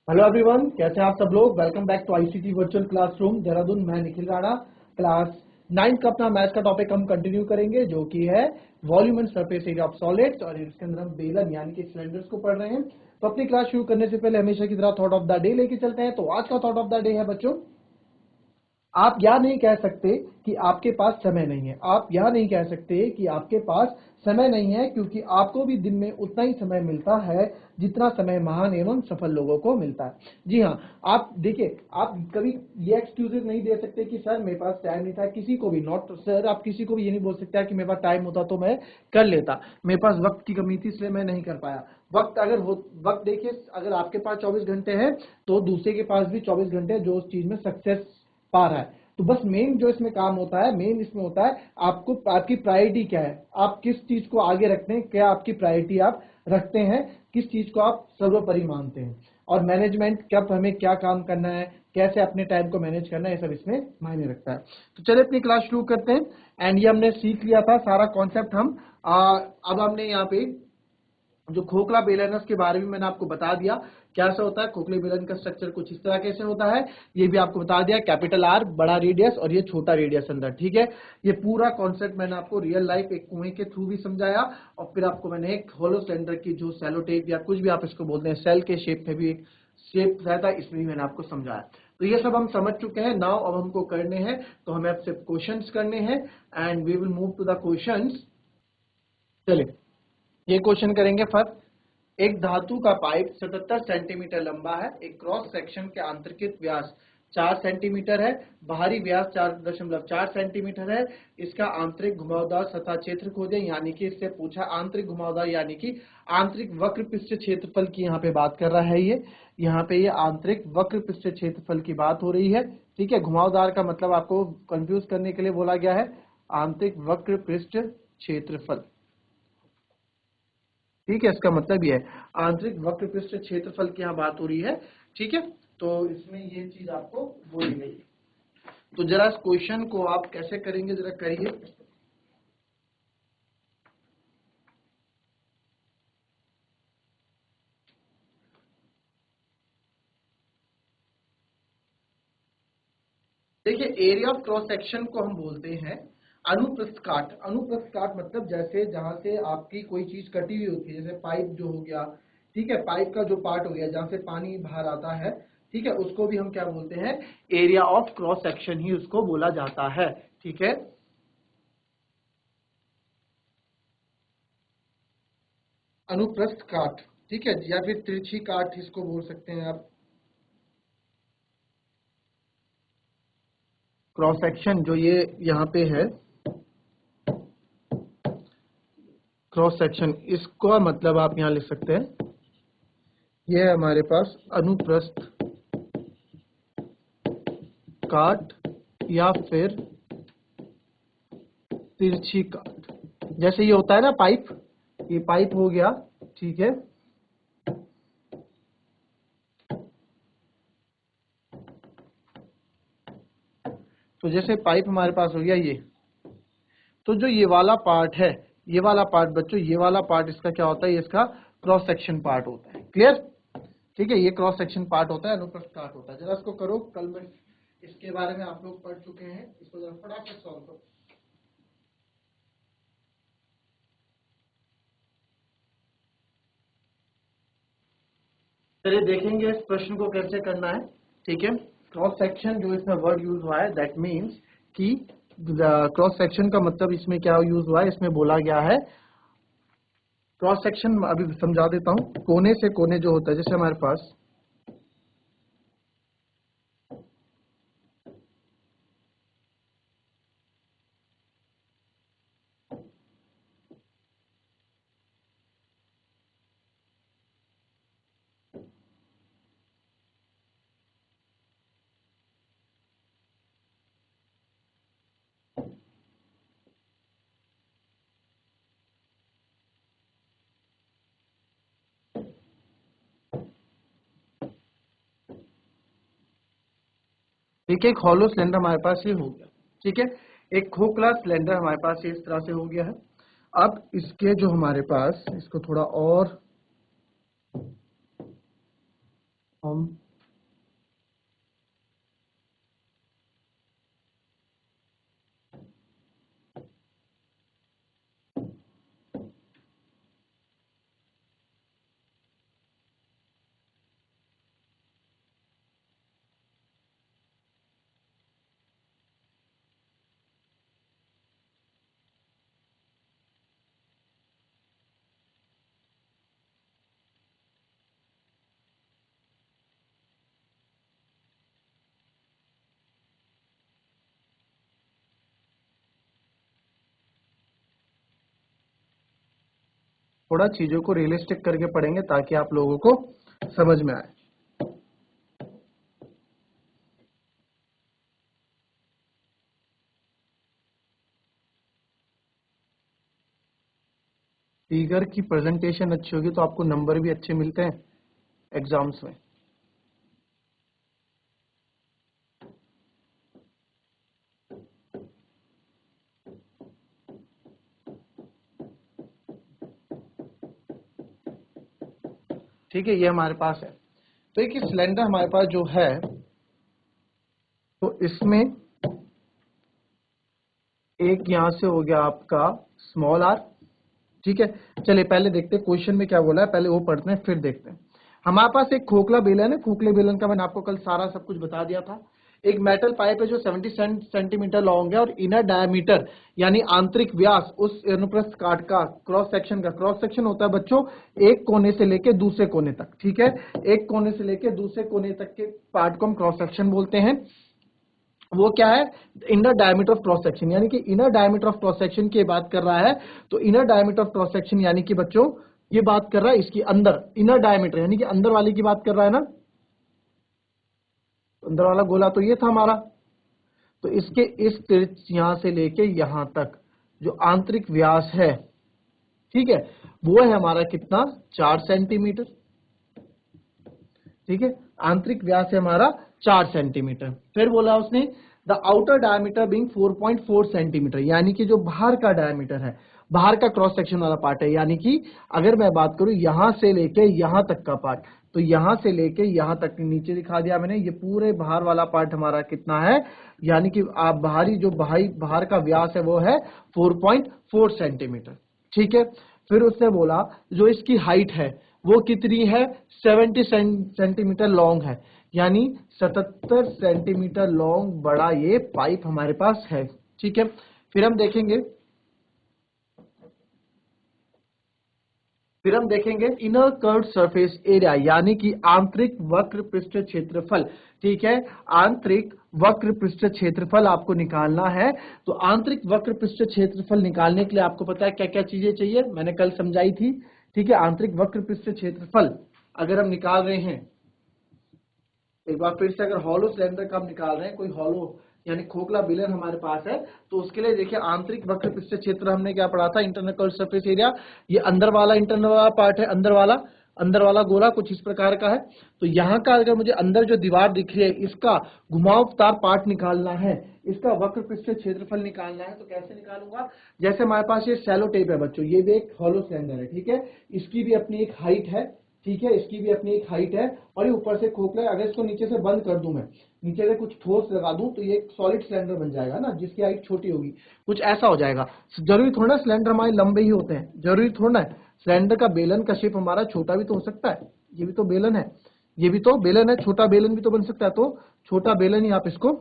Hello everyone, कैसे हैं आप सब लोग। Welcome back to ICT virtual classroom Dehradun. मैं निखिल राणा। क्लास 9 का अपना मैथ्स का टॉपिक हम कंटिन्यू करेंगे, जो कि है volume and surface area of solids, और इसके अंदर हम बेलन यानी कि सिलेंडर्स को पढ़ रहे हैं। तो अपनी क्लास शुरू करने से पहले हमेशा की तरह थॉट ऑफ द डे लेके चलते हैं। तो आज का थॉट ऑफ द डे है बच्चों, आप यह नहीं कह सकते कि आपके पास समय नहीं है। आप यह नहीं कह सकते कि आपके पास समय नहीं है, क्योंकि आपको भी दिन में उतना ही समय मिलता है जितना समय महान एवं सफल लोगों को मिलता है। जी हाँ, आप देखिए, आप कभी ये एक्सक्यूजेस नहीं दे सकते कि सर मेरे पास टाइम नहीं था। किसी को भी नॉट सर, आप किसी को भी ये नहीं बोल सकते कि मेरे पास टाइम होता तो मैं कर लेता, मेरे पास वक्त की कमी थी इसलिए मैं नहीं कर पाया। वक्त देखिए, अगर आपके पास 24 घंटे हैं तो दूसरे के पास भी 24 घंटे जो उस चीज में सक्सेस पा रहा है। तो बस मेन जो इसमें काम होता है, मेन इसमें होता है आपको, आपकी प्रायोरिटी क्या है, आप किस चीज को आगे रखते हैं, क्या आपकी प्रायोरिटी आप रखते हैं, किस चीज को आप सर्वोपरि मानते हैं। और मैनेजमेंट, कब हमें क्या काम करना है, कैसे अपने टाइम को मैनेज करना है, ये सब इसमें मायने रखता है। तो चलिए अपनी क्लास शुरू करते हैं। एंड ये हमने सीख लिया था सारा कॉन्सेप्ट। हम अब हमने यहाँ पे जो खोखला बेलनस के बारे में मैंने आपको बता दिया कैसा होता है। खोखले बेलन का स्ट्रक्चर कुछ इस तरह कैसे होता है, ये भी आपको बता दिया। कैपिटल आर बड़ा रेडियस और ये छोटा रेडियस अंदर, ठीक है। ये पूरा कॉन्सेप्ट मैंने आपको रियल लाइफ एक कुएं के थ्रू भी समझाया, और फिर आपको मैंने एक होलो सिलेंडर की जो सेलो टेप या कुछ भी आप इसको बोलते हैं, सेल के शेप में भी एक शेप रहता है, इसमें भी मैंने आपको समझाया। तो ये सब हम समझ चुके हैं। नाउ अब हमको करने हैं, तो हमें अब सिर्फ क्वेश्चंस करने हैं, and we will move to the questions. चलिए ये क्वेश्चन करेंगे। फर्स्ट, एक धातु का पाइप 77 सेंटीमीटर लंबा है। एक क्रॉस सेक्शन के आंतरिक व्यास 4 सेंटीमीटर है, बाहरी व्यास 4.4 सेंटीमीटर है। इसका आंतरिक घुमावदार सतह क्षेत्र खोजें। यानी कि इससे पूछा आंतरिक घुमावदार यानी कि आंतरिक वक्र पृष्ठ क्षेत्रफल की यहाँ पे बात कर रहा है। ये यहाँ पे ये आंतरिक वक्र पृष्ठ क्षेत्रफल की बात हो रही है, ठीक है। घुमावदार का मतलब आपको कंफ्यूज करने के लिए बोला गया है, आंतरिक वक्र पृष्ठ क्षेत्रफल, ठीक है। इसका मतलब ये है आंतरिक वक्र पृष्ठ क्षेत्रफल की यहाँ बात हो रही है, ठीक है। तो इसमें ये चीज आपको बोली गई। तो जरा इस क्वेश्चन को आप कैसे करेंगे, जरा करिए। देखिए, एरिया ऑफ क्रॉस सेक्शन को हम बोलते हैं अनुप्रस्थ काट। अनुप्रस्थ काट मतलब जैसे जहां से आपकी कोई चीज कटी हुई होती है, जैसे पाइप जो हो गया, ठीक है। पाइप का जो पार्ट हो गया जहां से पानी बाहर आता है, ठीक है, उसको भी हम क्या बोलते हैं, एरिया ऑफ क्रॉस सेक्शन ही उसको बोला जाता है, ठीक है। अनुप्रस्थ काट, ठीक है, या फिर तिरछी काट इसको बोल सकते हैं आप। क्रॉस सेक्शन जो ये यहाँ पे है, क्रॉस सेक्शन, इसको मतलब आप यहाँ लिख सकते हैं, ये है हमारे पास अनुप्रस्थ काट या फिर तिरछी काट। जैसे ये होता है ना पाइप, ये पाइप हो गया, ठीक है। तो जैसे पाइप हमारे पास हो गया ये, तो जो ये वाला पार्ट है, ये वाला पार्ट बच्चों, ये वाला पार्ट इसका क्या होता है, ये इसका क्रॉस सेक्शन पार्ट होता है। क्लियर, ठीक है। ये क्रॉस सेक्शन पार्ट होता है, अनुप्रस्थ काट होता है। जरा इसको करो, कल में इसके बारे में आप लोग पढ़ चुके हैं, इसको जरा फटाफट सॉल्व करो। चलिए देखेंगे इस प्रश्न को कैसे करना है, ठीक है। क्रॉस सेक्शन जो इसमें वर्ड यूज हुआ है, दैट मीन्स कि क्रॉस सेक्शन का मतलब इसमें क्या यूज हुआ है, इसमें बोला गया है क्रॉस सेक्शन, अभी समझा देता हूं। कोने से कोने जो होता है, जैसे हमारे पास ठीक है, एक हॉलो सिलेंडर हमारे पास ये हो गया, ठीक है। एक खोखला सिलेंडर हमारे पास ये इस तरह से हो गया है। अब इसके जो हमारे पास, इसको थोड़ा और हम थोड़ा चीजों को रियलिस्टिक करके पढ़ेंगे ताकि आप लोगों को समझ में आए। फिगर की प्रेजेंटेशन अच्छी होगी तो आपको नंबर भी अच्छे मिलते हैं एग्जाम्स में। ठीक है, ये हमारे पास है। तो एक सिलेंडर हमारे पास जो है, तो इसमें एक यहां से हो गया आपका स्मॉल आर। ठीक है, चलिए पहले देखते हैं क्वेश्चन में क्या बोला है, पहले वो पढ़ते हैं फिर देखते हैं। हमारे पास एक खोखला बेलन है, खोखले बेलन का मैंने आपको कल सारा सब कुछ बता दिया था। एक मेटल पाइप है जो 70 सेंटीमीटर लॉन्ग है और इनर डायमीटर यानी आंतरिक व्यास उस अनुप्रस्थ काट का क्रॉस सेक्शन होता है बच्चों एक कोने से लेके दूसरे कोने तक। ठीक है, एक कोने से लेके दूसरे कोने तक के पार्ट को हम क्रॉस सेक्शन बोलते हैं। वो क्या है, inner diameter of cross section, यानी कि inner diameter of cross section की बात कर रहा है। तो inner diameter of cross section यानी कि बच्चों ये बात कर रहा है इसकी अंदर, इनर डायमीटर यानी कि अंदर वाले की बात कर रहा है ना, अंदर वाला गोला तो ये था हमारा। तो इसके इस त्रिज्या यहां से लेके यहां तक जो आंतरिक व्यास है, ठीक है, वो है हमारा कितना, 4 सेंटीमीटर। ठीक है, आंतरिक व्यास है हमारा 4 सेंटीमीटर। फिर बोला उसने the outer diameter being 4.4 centimetre, यानी कि जो बाहर का डायमीटर है, बाहर का क्रॉस सेक्शन वाला पार्ट है, यानी कि अगर मैं बात करूं यहां से लेके यहां तक का पार्ट, तो यहां से लेके यहां तक नीचे दिखा दिया मैंने, ये पूरे बाहर वाला पार्ट हमारा कितना है, यानी कि आप बाहरी जो बाहर का व्यास है वो है 4.4 सेंटीमीटर। ठीक है, फिर उसने बोला जो इसकी हाइट है वो कितनी है, 70 सेंटीमीटर लॉन्ग है, यानी 77 सेंटीमीटर लॉन्ग बड़ा ये पाइप हमारे पास है। ठीक है, फिर हम देखेंगे इनर कर्व्ड सरफेस एरिया, यानी कि आंतरिक वक्र पृष्ठ क्षेत्रफल। ठीक है, आंतरिक वक्र पृष्ठ क्षेत्रफल आपको निकालना है। तो आंतरिक वक्र पृष्ठ क्षेत्रफल निकालने के लिए आपको पता है क्या क्या चीजें चाहिए, मैंने कल समझाई थी। ठीक है, आंतरिक वक्र पृष्ठ क्षेत्रफल अगर हम निकाल रहे हैं, एक बार फिर से, अगर हॉलो सिलेंडर का हम निकाल रहे हैं, कोई हॉलो यानी खोखला बेलन हमारे पास है, तो उसके लिए देखिए आंतरिक वक्र पृष्ठ क्षेत्र हमने क्या पढ़ा था, इंटरनल कर्व्ड सरफेस एरिया। ये इंटरनल वाला पार्ट है, अंदर वाला गोला कुछ इस प्रकार का है। तो यहाँ का अगर मुझे अंदर जो दीवार दिख रही है इसका घुमावदार पार्ट निकालना है, इसका वक्र पृष्ठ क्षेत्रफल निकालना है, तो कैसे निकालूंगा, जैसे हमारे पास ये सेलो टेप है बच्चों, ये भी एक हॉलो सिलेंडर है। ठीक है, इसकी भी अपनी एक हाइट है। ठीक है, इसकी भी अपनी एक हाइट है और ये ऊपर से खोखला है। अगर इसको नीचे से बंद कर दूं, मैं नीचे से कुछ ठोस लगा दूं, तो ये एक सॉलिड सिलेंडर बन जाएगा ना, जिसकी हाइट छोटी होगी, कुछ ऐसा हो जाएगा। जरूरी थोड़ा ना सिलेंडर हमारे लंबे ही होते हैं, जरूरी थोड़ा है सिलेंडर का बेलन का शेप हमारा छोटा भी तो हो सकता है, ये भी तो बेलन है, ये भी तो बेलन है, छोटा बेलन भी तो बन सकता है। तो छोटा बेलन ही आप इसको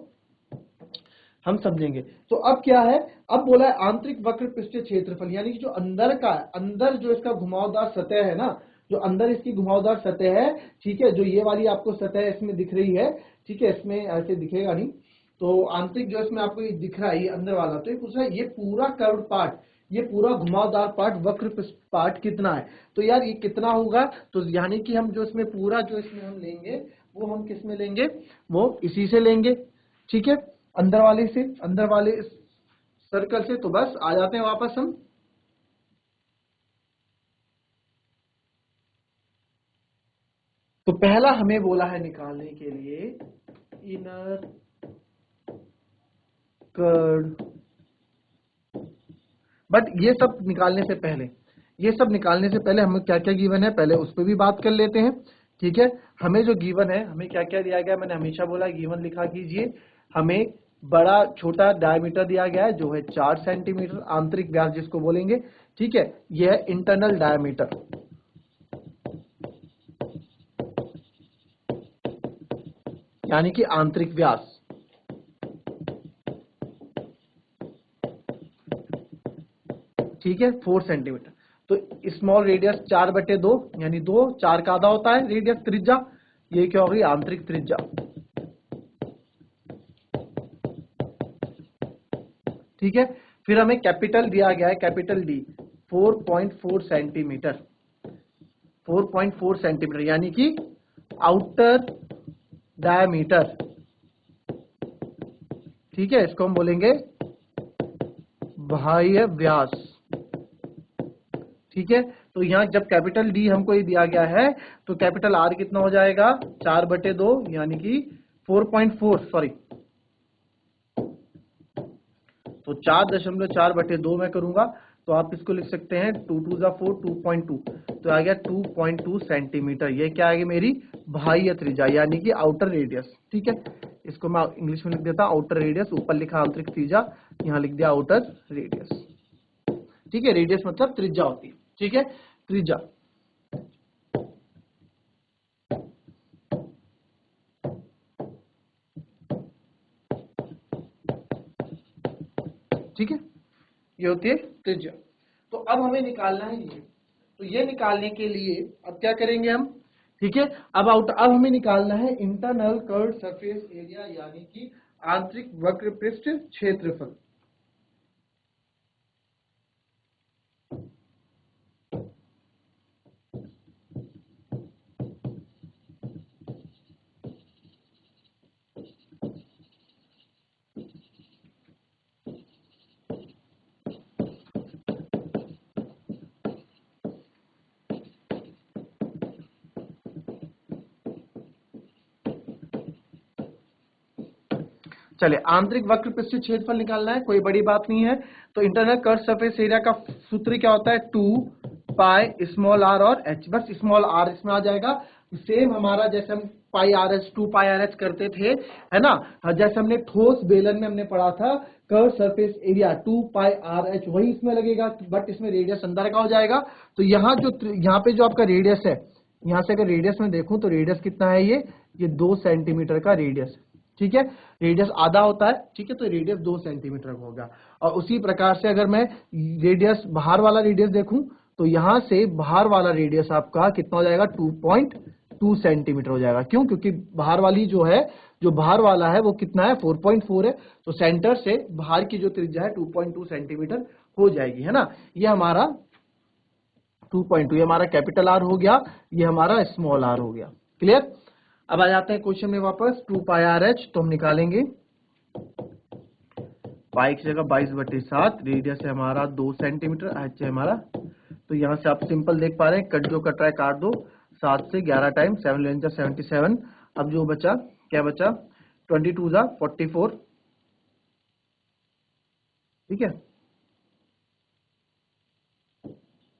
हम समझेंगे। तो अब क्या है, अब बोला है आंतरिक वक्र पृष्ठ क्षेत्रफल, यानी कि जो अंदर का, अंदर जो इसका घुमावदार सतह है ना, जो अंदर इसकी घुमावदार सतह है, ठीक है, जो ये वाली आपको सतह इसमें दिख रही है, ठीक है, इसमें ऐसे दिखेगा नहीं, तो आंतरिक जो इसमें आपको ये दिख रहा है, ये अंदर वाला, तो ये पूछ रहा है ये पूरा कर्व्ड पार्ट, ये पूरा घुमावदार पार्ट, वक्र पार्ट कितना है। तो यार ये कितना होगा, तो यानी कि हम जो इसमें पूरा जो इसमें हम लेंगे वो हम किस में लेंगे, वो इसी से लेंगे। ठीक है, अंदर वाले सर्कल से। तो बस आ जाते हैं वापस हम, तो पहला हमें बोला है निकालने के लिए इनर कर्व, बट ये सब निकालने से पहले, ये सब निकालने से पहले हमें क्या क्या गिवन है पहले उस पर भी बात कर लेते हैं। ठीक है, हमें जो गिवन है, हमें क्या क्या दिया गया है, मैंने हमेशा बोला गिवन लिखा कीजिए। हमें बड़ा छोटा डायमीटर दिया गया है जो है 4 सेंटीमीटर, आंतरिक व्यास जिसको बोलेंगे। ठीक है, यह है इंटरनल डायमीटर, यानी कि आंतरिक व्यास। ठीक है, 4 सेंटीमीटर। तो स्मॉल रेडियस 4/2 यानी 2, 4 का आधा होता है रेडियस त्रिज्या, ये क्या होगी आंतरिक त्रिज्या। ठीक है, फिर हमें कैपिटल दिया गया है, कैपिटल डी 4.4 सेंटीमीटर, 4.4 सेंटीमीटर यानी कि आउटर डायमीटर। ठीक है, इसको हम बोलेंगे बाह्य व्यास। ठीक है, तो यहाँ जब कैपिटल डी हमको ये दिया गया है तो कैपिटल आर कितना हो जाएगा 4/2 यानी कि 4.4 सॉरी, तो 4.4/2 में करूंगा तो आप इसको लिख सकते हैं 2 2 जा 4 2.2, तो आ गया 2.2 सेंटीमीटर। ये क्या आ गई मेरी बाह्य त्रिज्या यानी कि आउटर रेडियस। ठीक है, इसको मैं इंग्लिश में लिख देता हूं आउटर रेडियस, ऊपर लिखा आंतरिक त्रिज्या, यहाँ लिख दिया आउटर रेडियस। ठीक है, रेडियस मतलब त्रिज्या होती है। ठीक है, त्रिज्या। ठीक है, ये होती है त्रिज्या। तो अब हमें निकालना है ये, तो ये निकालने के लिए अब क्या करेंगे हम। ठीक है, अब हमें निकालना है इंटरनल कर्व्ड सरफेस एरिया यानी कि आंतरिक वक्र पृष्ठ क्षेत्रफल। चलिए, आंतरिक वक्र पृष्ठ क्षेत्रफल निकालना है, कोई बड़ी बात नहीं है। तो इंटरनल कर्व सरफेस एरिया का सूत्र क्या होता है 2 पाई स्मॉल आर और एच, बस स्मॉल आर इसमें आ जाएगा। सेम हमारा जैसे हम पाई आर एच 2 पाई आर एच करते थे, है ना, जैसे हमने ठोस बेलन में हमने पढ़ा था कर्व सरफेस एरिया 2 पाई आर एच, वही इसमें लगेगा, बट इसमें रेडियस अंदर का हो जाएगा। तो यहाँ पे जो आपका रेडियस है, यहाँ से अगर रेडियस में देखूं तो रेडियस कितना है, ये 2 सेंटीमीटर का रेडियस। ठीक है, रेडियस आधा होता है। ठीक है, तो रेडियस 2 सेंटीमीटर का होगा। और उसी प्रकार से अगर मैं रेडियस बाहर वाला रेडियस देखूं तो यहां से बाहर वाला रेडियस आपका कितना हो जाएगा 2.2 सेंटीमीटर हो जाएगा। क्यों? क्योंकि बाहर वाली जो बाहर वाला है वो कितना है 4.4 है, तो सेंटर से बाहर की जो त्रिज्या है 2.2 सेंटीमीटर हो जाएगी, है ना। ये हमारा 2.2, ये हमारा कैपिटल आर हो गया, ये हमारा स्मॉल आर हो गया। क्लियर? अब आ जाते हैं क्वेश्चन में वापस। 2 पाई आर एच तो हम निकालेंगे, पाई की जगह 22/7, रेडियस है हमारा 2 सेंटीमीटर, एच है हमारा, तो यहां से आप सिंपल देख पा रहे हैं, कट जो कट रहा है काट दो, 7 से 11 टाइम 7 11 जा 77। अब जो बचा क्या बचा 22 जा 44। ठीक है,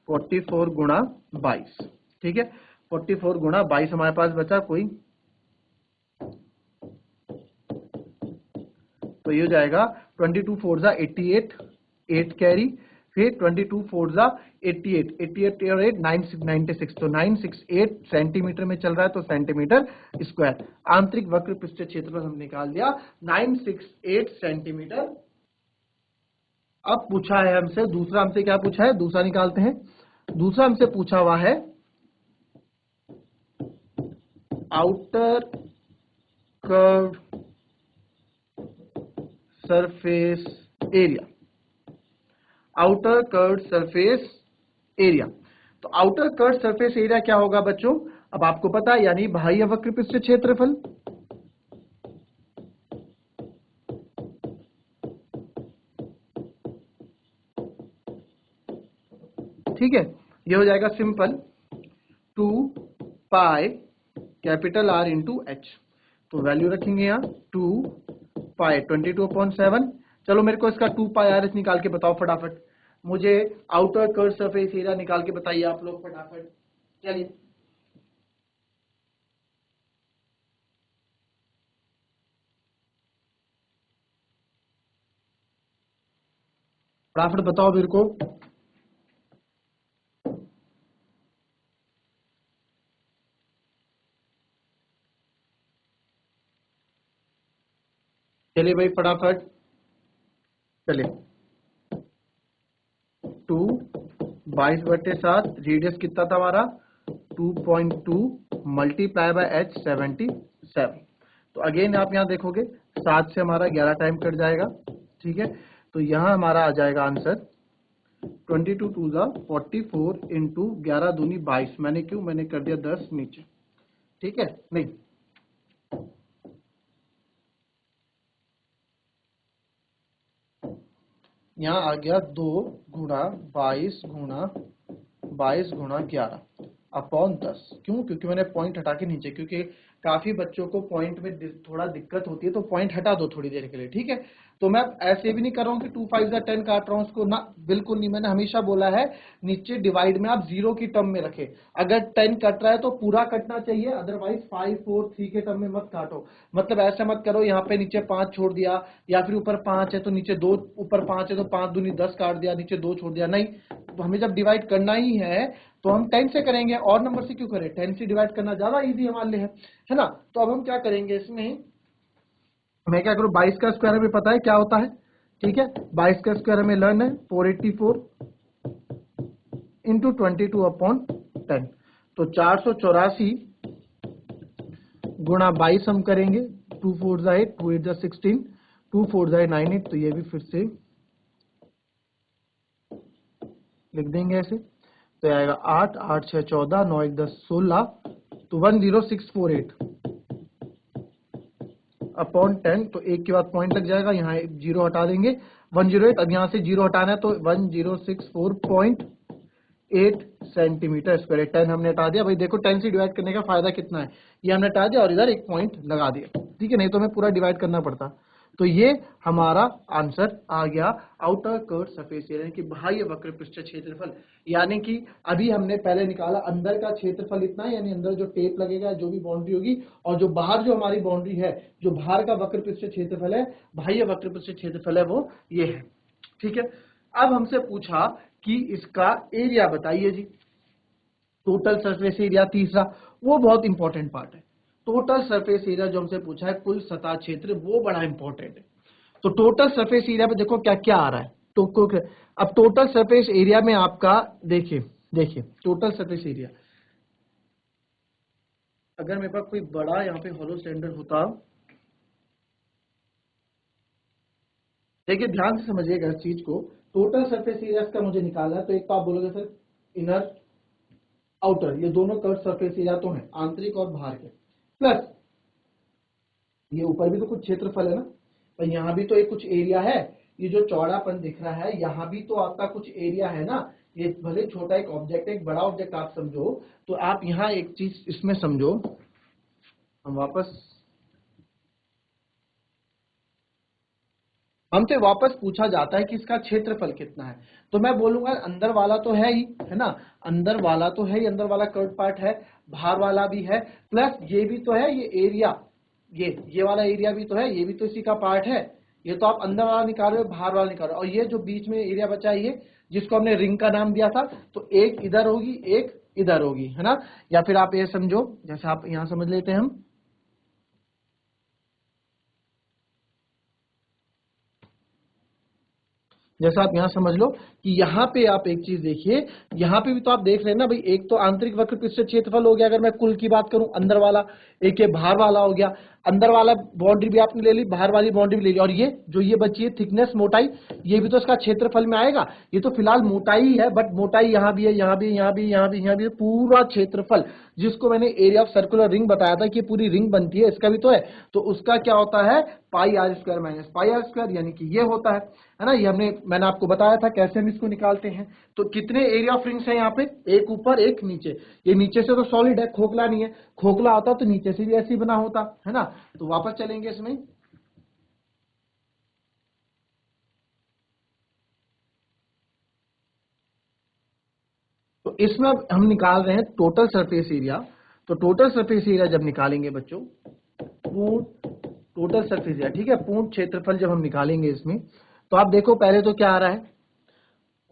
44 गुणा 22। ठीक है, 44 गुणा 22 हमारे पास बचा कोई, तो ये हो जाएगा 22 4 जा 88, 8 कैरी, फिर 22 4 जा 88, 88 और 8 96, तो 968 सेंटीमीटर में चल रहा है, तो सेंटीमीटर स्क्वायर। आंतरिक वक्र पृष्ठ क्षेत्रफल हम निकाल दिया 968 सेंटीमीटर। अब पूछा है हमसे दूसरा, हमसे क्या पूछा है, दूसरा निकालते हैं। दूसरा हमसे पूछा हुआ है outer curve surface area, outer curve surface area. तो आउटर कर्व सरफेस एरिया क्या होगा बच्चों, अब आपको पता है, यानी बाह्य वक्र पृष्ठ क्षेत्रफल। ठीक है, ये हो जाएगा simple 2 pi capital R into H, तो वैल्यू रखेंगे यहाँ 2 पाई 22/7। चलो मेरे को इसका 2 पाई आर एच निकाल के बताओ फटाफट, मुझे आउटर कर्व सरफेस एरिया निकाल के बताइए आप लोग फटाफट। चलिए फटाफट बताओ मेरे को। चलिए भाई फटाफट, चलिए 2 22/7, रेडियस कितना था हमारा 2.2 मल्टीप्लाई बाय h 77। तो अगेन आप यहाँ देखोगे 7 से हमारा 11 टाइम कट जाएगा, ठीक है। तो यहाँ हमारा आ जाएगा आंसर 22 2 44 इंटू 11 दूनी 22। मैंने कर दिया 10 नीचे, ठीक है। नहीं, यहाँ आ गया 2 गुणा 22 गुणा 11 अपॉन 10। क्यों? क्योंकि मैंने पॉइंट हटा के नीचे, क्योंकि काफी बच्चों को पॉइंट में थोड़ा दिक्कत होती है, तो पॉइंट हटा दो थोड़ी देर के लिए, ठीक है। तो मैं ऐसे भी नहीं कर रहा हूँ कि 2 5 10 काट रहा हूँ उसको ना, बिल्कुल नहीं। मैंने हमेशा बोला है नीचे डिवाइड में आप 0 की टर्म में रखे। अगर 10 कट रहा है तो पूरा कटना चाहिए, अदरवाइज 5 4 3 के टर्म में मत काटो। मतलब ऐसा मत करो यहाँ पे नीचे 5 छोड़ दिया, या फिर ऊपर 5 है तो नीचे 2, ऊपर 5 है तो 5 दूनी 10 काट दिया, नीचे 2 छोड़ दिया। नहीं, तो हमें जब डिवाइड करना ही है तो हम 10 से करेंगे, और नंबर से क्यों करें? 10 से डिवाइड करना ज्यादा इजी हमारे लिए है ना। तो अब हम क्या करेंगे इसमें, मैं क्या करूं, 22 का स्क्वायर हमें पता है क्या होता है, ठीक है। 22 का स्क्वायर हमें लर्न है 484 इंटू 22 अपॉन 10। तो 484 गुणा 22 हम करेंगे, 2 4 8, 2 8 16, 2 4 9 8। तो ये भी फिर से लिख देंगे ऐसे। तो आएगा 8 8 6 14, 9 1 10 16, तो 10648 अपॉन 10। तो एक के बाद पॉइंट लग जाएगा, यहाँ 0 हटा देंगे, 108। अब यहाँ से 0 हटाना है तो 1064.8 सेंटीमीटर स्क्वायर। 10 हमने हटा दिया भाई। देखो 10 से डिवाइड करने का फायदा कितना है, ये हमने हटा दिया और इधर एक पॉइंट लगा दिया, ठीक है। नहीं तो हमें पूरा डिवाइड करना पड़ता। तो ये हमारा आंसर आ गया आउटर कर्व सरफेस एरिया, यानी कि बाह्य वक्र पृष्ठ क्षेत्रफल। यानी कि अभी हमने पहले निकाला अंदर का क्षेत्रफल इतना है, यानी अंदर जो टेप लगेगा, जो भी बाउंड्री होगी, और जो बाहर जो हमारी बाउंड्री है, जो बाहर का वक्र पृष्ठ क्षेत्रफल है, बाह्य वक्र पृष्ठ क्षेत्रफल है, वो ये है, ठीक है। अब हमसे पूछा कि इसका एरिया बताइए जी, टोटल सरफेस एरिया तीसरा, वो बहुत इंपॉर्टेंट पार्ट है। टोटल सरफेस एरिया जो हमसे पूछा है, कुल सतह क्षेत्र, वो बड़ा इंपॉर्टेंट है। तो टोटल सरफेस एरिया पे देखो क्या क्या आ रहा है। तो अब टोटल सरफेस एरिया में आपका देखिए, देखिए टोटल सरफेस एरिया, अगर मेरे पास कोई बड़ा यहाँ पे हॉलो सिलेंडर होता, देखिए ध्यान से समझिएगा इस चीज को। टोटल सरफेस एरिया का मुझे निकालना है, तो एक तो आप बोलोगे सर इनर आउटर, ये दोनों कर्व सरफेस एरिया तो है, आंतरिक और बाहर के, प्लस ये ऊपर भी तो कुछ क्षेत्रफल है ना, पर यहाँ भी तो एक कुछ एरिया है। ये जो चौड़ापन दिख रहा है, यहाँ भी तो आपका कुछ एरिया है ना। ये भले छोटा एक ऑब्जेक्ट है, एक बड़ा ऑब्जेक्ट आप समझो, तो आप यहाँ एक चीज इसमें समझो। हम वापस, हमसे वापस पूछा जाता है कि इसका क्षेत्रफल कितना है, तो मैं बोलूंगा अंदर वाला तो है ही, है ना, अंदर वाला तो है ही, अंदर वाला कर्व पार्ट है, बाहर वाला भी है, प्लस ये भी तो है, ये एरिया, ये वाला एरिया भी तो है, ये भी तो इसी का पार्ट है। ये तो आप अंदर वाला निकाल रहे हो, बाहर वाला निकाल रहे हो, और ये जो बीच में एरिया बचा है, ये जिसको हमने रिंग का नाम दिया था, तो एक इधर होगी, एक इधर होगी, है ना। या फिर आप ये समझो, जैसे आप यहां समझ लेते हैं हम, जैसा आप यहां समझ लो कि यहाँ पे आप एक चीज देखिए, यहाँ पे भी तो आप देख रहे हैं ना भाई, एक तो आंतरिक वक्र पृष्ठ क्षेत्रफल हो गया अगर मैं कुल की बात करूं, अंदर वाला, एक ये बाहर वाला हो गया। अंदर वाला बाउंड्री भी आपने ले ली, बाहर वाली बाउंड्री भी ले ली, और ये जो ये बची है थिकनेस, मोटाई, ये भी तो इसका क्षेत्रफल में आएगा। ये तो फिलहाल मोटाई ही है, बट मोटाई यहाँ भी है, यहाँ भी, यहाँ भी, यहाँ भी, यहाँ भी, पूरा क्षेत्रफल, जिसको मैंने एरिया ऑफ सर्कुलर रिंग बताया था कि ये पूरी रिंग बनती है, इसका भी तो है। तो उसका क्या होता है, pi r square minus pi r square, यानी कि ये होता है ना। ये मैंने आपको बताया था कैसे हम इसको निकालते हैं। तो कितने एरिया ऑफ रिंग्स हैं यहाँ पे, एक ऊपर एक नीचे। ये नीचे से तो सॉलिड है, खोखला नहीं है, खोखला होता तो नीचे से भी ऐसे ही बना होता, है ना। तो वापस चलेंगे इसमें, तो इसमें अब हम निकाल रहे हैं टोटल सरफेस एरिया। तो टोटल सरफेस एरिया जब निकालेंगे बच्चों, पूर्ण टोटल सरफेस एरिया, ठीक है, पूर्ण क्षेत्रफल जब हम निकालेंगे इसमें, तो आप देखो पहले तो क्या आ रहा है,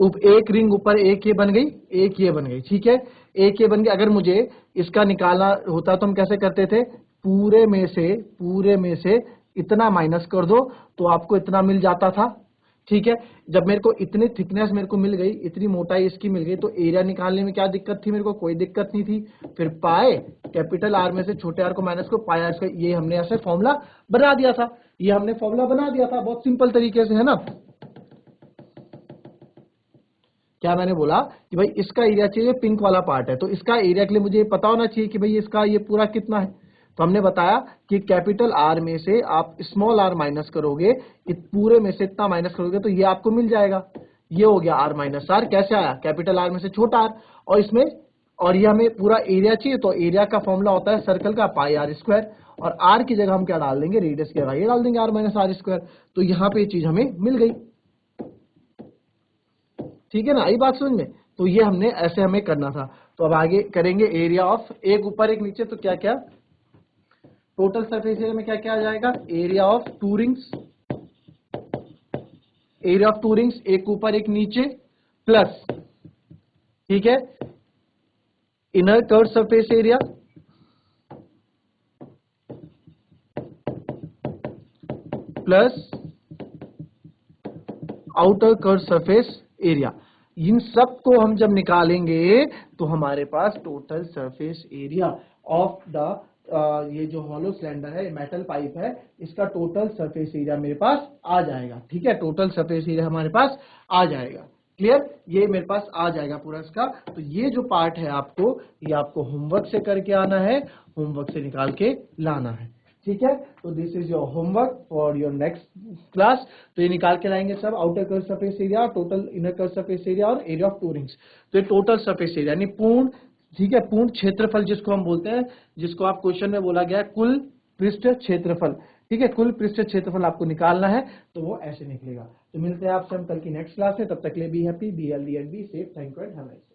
एक रिंग ऊपर एक ये बन गई, एक ये बन गई, ठीक है, एक ये बन गई। अगर मुझे इसका निकालना होता तो हम कैसे करते थे, पूरे में से इतना माइनस कर दो तो आपको इतना मिल जाता था, ठीक है। जब मेरे को इतनी थिकनेस मेरे को मिल गई, इतनी मोटाई इसकी मिल गई, तो एरिया निकालने में क्या दिक्कत थी, मेरे को कोई दिक्कत नहीं थी। फिर पाए कैपिटल आर में से छोटे आर को माइनस को पाया, इसका ये हमने ऐसे फॉर्मूला बना दिया था, ये हमने फॉर्मूला बना दिया था बहुत सिंपल तरीके से, है ना। क्या मैंने बोला कि भाई इसका एरिया चाहिए, पिंक वाला पार्ट है, तो इसका एरिया के लिए मुझे पता होना चाहिए कि भाई इसका ये पूरा कितना है। तो हमने बताया कि कैपिटल आर में से आप स्मॉल आर माइनस करोगे, पूरे में से इतना माइनस करोगे तो ये आपको मिल जाएगा। ये हो गया आर माइनस आर, कैसे आया, कैपिटल आर में से छोटा आर, और इसमें, और ये हमें पूरा एरिया चाहिए, तो एरिया का फॉर्मूला होता है सर्कल का पाई आर स्क्वायर, और आर की जगह हम क्या डाल देंगे, रेडियस की जगह ये डाल देंगे आर माइनस आर स्क्वायर। तो यहाँ पे ये चीज हमें मिल गई, ठीक है ना, आई बात समझ में। तो ये हमने ऐसे हमें करना था। तो अब आगे करेंगे एरिया ऑफ, एक ऊपर एक नीचे, तो क्या क्या टोटल सरफेस एरिया में क्या क्या आ जाएगा, area of two rings, area of two rings एक ऊपर एक नीचे, प्लस, ठीक है, inner curve surface area plus outer curve surface area. इन सब को हम जब निकालेंगे तो हमारे पास total surface area of the ये जो हॉलो सिलेंडर है, मेटल पाइप है, इसका टोटल सरफेस एरिया मेरे पास आ जाएगा, ठीक है, टोटल सरफेस एरिया हमारे पास आ जाएगा। क्लियर, ये मेरे पास आ जाएगा पूरा इसका। तो ये जो पार्ट है आपको, ये आपको होमवर्क से करके आना है, होमवर्क से निकाल के लाना है, ठीक है। तो this is your homework for your next class. तो ये निकाल के लाएंगे सब, outer curve surface area, total inner curve surface area और एरिया ऑफ टू रिंग्स। तो ये टोटल सरफेस एरिया यानी पूर्ण, ठीक है, पूर्ण क्षेत्रफल जिसको हम बोलते हैं, जिसको आप क्वेश्चन में बोला गया है कुल पृष्ठ क्षेत्रफल, ठीक है, कुल पृष्ठ क्षेत्रफल आपको निकालना है, तो वो ऐसे निकलेगा। तो मिलते हैं आपसे हम कल की नेक्स्ट क्लास में, तब तक के लिए be happy, be healthy and be safe. Thank you and have a nice day.